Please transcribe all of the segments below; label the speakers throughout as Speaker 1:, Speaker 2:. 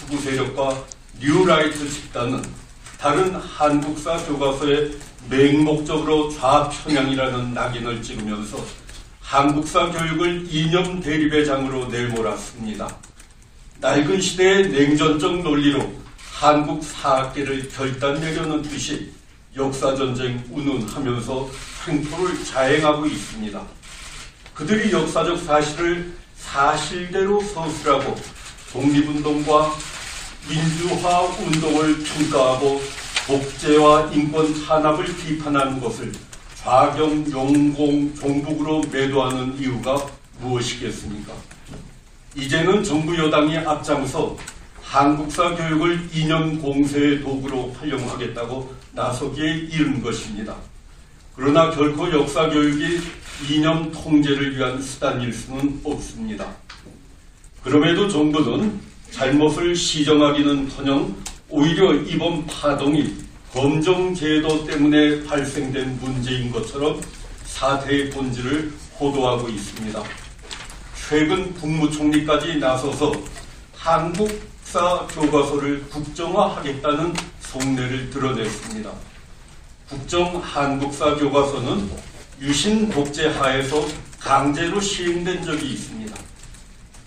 Speaker 1: 극우 세력과 뉴라이트 집단은 다른 한국사 교과서에 맹목적으로 좌편향이라는 낙인을 찍으면서 한국사 교육을 이념 대립의 장으로 내몰았습니다. 낡은 시대의 냉전적 논리로 한국 사학계를 결단내려는 뜻이 역사전쟁 운운하면서 횡포를 자행하고 있습니다. 그들이 역사적 사실을 사실대로 서술하고 독립운동과 민주화 운동을 평가하고 독재와 인권 탄압을 비판하는 것을 좌경, 용공, 종북으로 매도하는 이유가 무엇이겠습니까? 이제는 정부 여당이 앞장서 한국사 교육을 이념 공세의 도구로 활용하겠다고 나서기에 이른 것입니다. 그러나 결코 역사 교육이 이념 통제를 위한 수단일 수는 없습니다. 그럼에도 정부는 잘못을 시정하기는커녕 오히려 이번 파동이 검정제도 때문에 발생된 문제인 것처럼 사태의 본질을 호도하고 있습니다. 최근 국무총리까지 나서서 한국사 교과서를 국정화하겠다는 속내를 드러냈습니다. 국정 한국사 교과서는 유신 독재 하에서 강제로 시행된 적이 있습니다.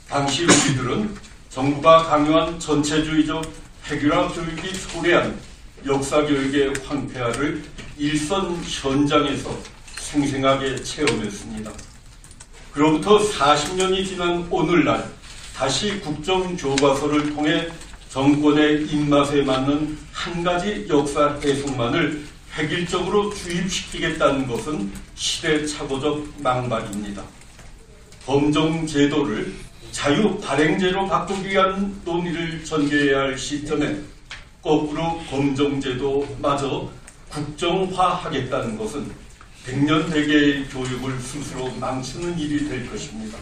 Speaker 1: 당시 우리들은 정부가 강요한 전체주의적 해결화 교육이 초래한 역사교육의 황폐화를 일선 현장에서 생생하게 체험했습니다. 그로부터 40년이 지난 오늘날 다시 국정교과서를 통해 정권의 입맛에 맞는 한 가지 역사 해석만을 획일적으로 주입시키겠다는 것은 시대착오적 망발입니다. 검정제도를 자유발행제로 바꾸기 위한 논의를 전개해야 할 시점에 거꾸로 검정제도마저 국정화하겠다는 것은 백년대계의 교육을 스스로 망치는 일이 될 것입니다.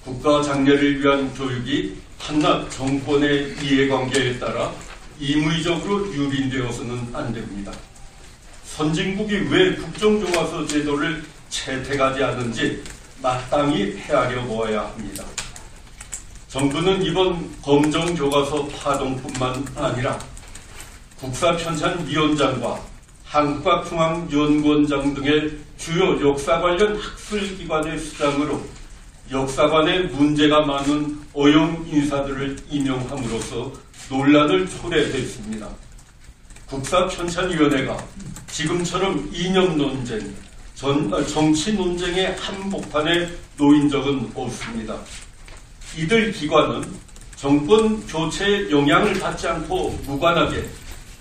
Speaker 1: 국가 장래를 위한 교육이 한낱 정권의 이해관계에 따라 임의적으로 유린되어서는 안 됩니다. 선진국이 왜 국정교과서 제도를 채택하지 않은지 마땅히 헤아려 보아야 합니다. 정부는 이번 검정교과서 파동뿐만 아니라 국사편찬위원장과 한국학중앙연구원장 등의 주요 역사 관련 학술기관의 수장으로 역사관에 문제가 많은 어용 인사들을 임명함으로써 논란을 초래했습니다. 국사편찬위원회가 지금처럼 이념 논쟁, 정치 논쟁의 한복판에 놓인 적은 없습니다. 이들 기관은 정권 교체에 영향을 받지 않고 무관하게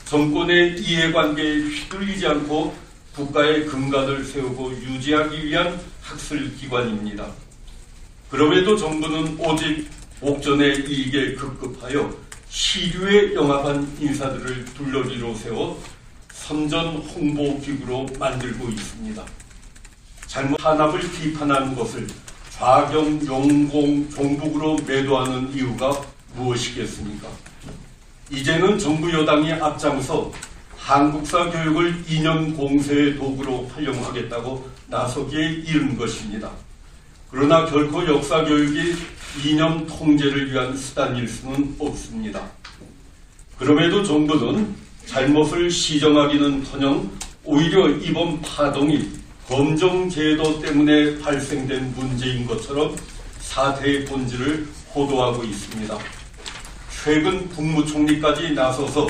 Speaker 1: 정권의 이해관계에 휘둘리지 않고 국가의 근간을 세우고 유지하기 위한 학술기관입니다. 그럼에도 정부는 오직 옥전의 이익에 급급하여 시류에 영합한 인사들을 둘러리로 세워 선전 홍보기구로 만들고 있습니다. 잘못 탄압을 비판하는 것을 좌경, 용공, 종북으로 매도하는 이유가 무엇이겠습니까? 이제는 정부 여당이 앞장서 한국사 교육을 이념 공세의 도구로 활용하겠다고 나서기에 이른 것입니다. 그러나 결코 역사 교육이 이념 통제를 위한 수단일 수는 없습니다. 그럼에도 정부는 잘못을 시정하기는커녕 오히려 이번 파동이 검정제도 때문에 발생된 문제인 것처럼 사태의 본질을 호도하고 있습니다. 최근 국무총리까지 나서서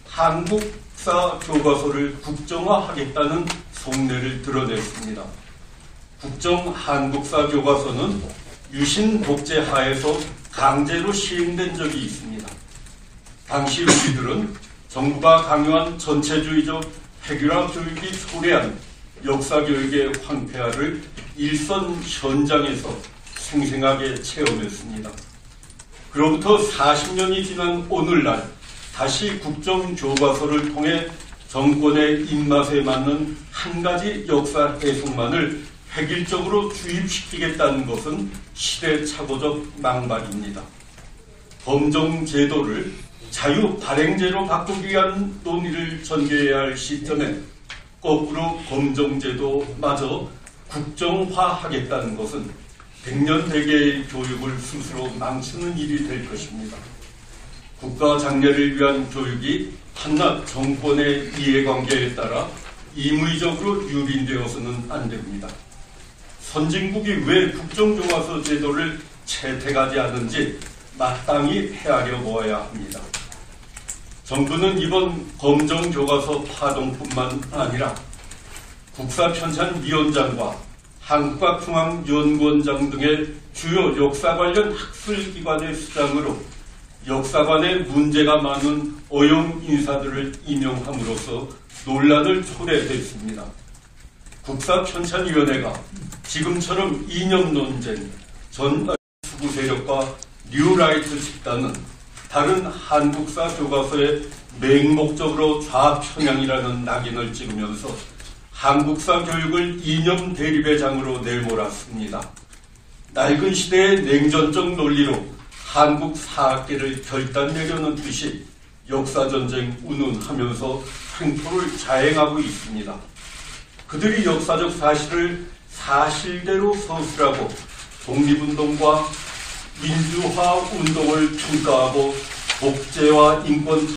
Speaker 1: 한국사 교과서를 국정화하겠다는 속내를 드러냈습니다. 국정 한국사 교과서는 유신 독재 하에서 강제로 시행된 적이 있습니다. 당시 우리들은 정부가 강요한 전체주의적 해결화 교육이 초래한 역사교육의 황폐화를 일선 현장에서 생생하게 체험했습니다. 그로부터 40년이 지난 오늘날 다시 국정교과서를 통해 정권의 입맛에 맞는 한 가지 역사 해석만을 획일적으로 주입시키겠다는 것은 시대착오적 망발입니다. 검정제도를 자유발행제로 바꾸기 위한 논의를 전개해야 할 시점에 거꾸로 검정제도마저 국정화하겠다는 것은 백년대계의 교육을 스스로 망치는 일이 될 것입니다. 국가 장래를 위한 교육이 한낱 정권의 이해관계에 따라 임의적으로 유린되어서는 안 됩니다. 선진국이 왜 국정교과서 제도를 채택하지 않은지 마땅히 헤아려 보아야 합니다. 정부는 이번 검정교과서 파동뿐만 아니라 국사편찬위원장과 한국학중앙연구원장 등의 주요 역사 관련 학술기관의 수장으로 역사관에 문제가 많은 어용 인사들을 임명함으로써 논란을 초래했습니다. 국사편찬위원회가 지금처럼 이념 논쟁, 전 수구 세력과 뉴라이트 집단은 다른 한국사 교과서에 맹목적으로 좌편향이라는 낙인을 찍으면서 한국사 교육을 이념 대립의 장으로 내몰았습니다. 낡은 시대의 냉전적 논리로 한국 사학계를 결단내려는 뜻이 역사전쟁 운운하면서 횡포를 자행하고 있습니다. 그들이 역사적 사실을 사실대로 서술하고 독립운동과 민주화 운동을 평가하고 독재와 인권